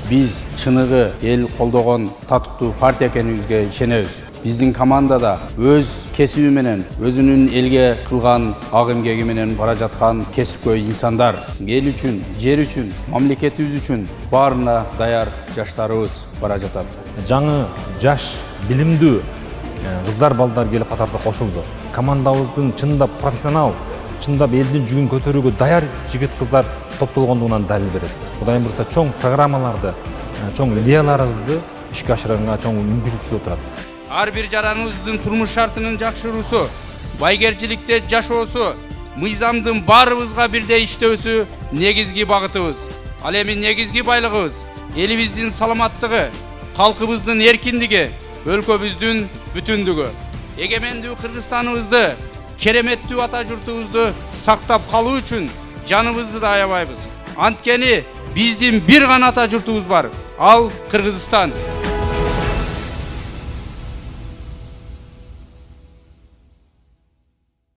Биз чыныгы эл колдогон татыктуу партия экенибизге ишенебиз. Биздин командада өз кесиби менен, өзүнүн элге кылган ак эмгеги менен бара жаткан кесипкөй инсандар, эл үчүн, жер үчүн, мамлекетибиз үчүн баарына даяр жаштарыбыз бара жатат. Жаңы жаш, билимдүү кыздар, балдар келип катарда кошулду. Командабыздын чындап профессионал, чындап элдин жүгүн көтөрүүгө даяр жигит кыздар топтолгондугунан далил берет. Кудайым буйрса чоң программаларды, чоң идеяларыбызды ишке ашырганга чоң мүмкүнчүлүк түзүп турат. Ар бир жараныбыздын турмуш шартынын жакшыруусу, байгерчиликте жашоосу, мыйзамдын баарыбызга бирдей иштөөсү негизги багытыбыз. Ал эми негизги байлыгыбыз элибиздин саламаттыгы, калкыбыздын эркиндиги, өлкөбүздүн бүтүндүгү. Эгемендүү Кыргызстаныбызды, кереметтүү ата журтубузду сактап калуу үчүн жаныбызды да аябайбыз. Анткени биздин бир гана ата журтубуз бар, ал Кыргызстан.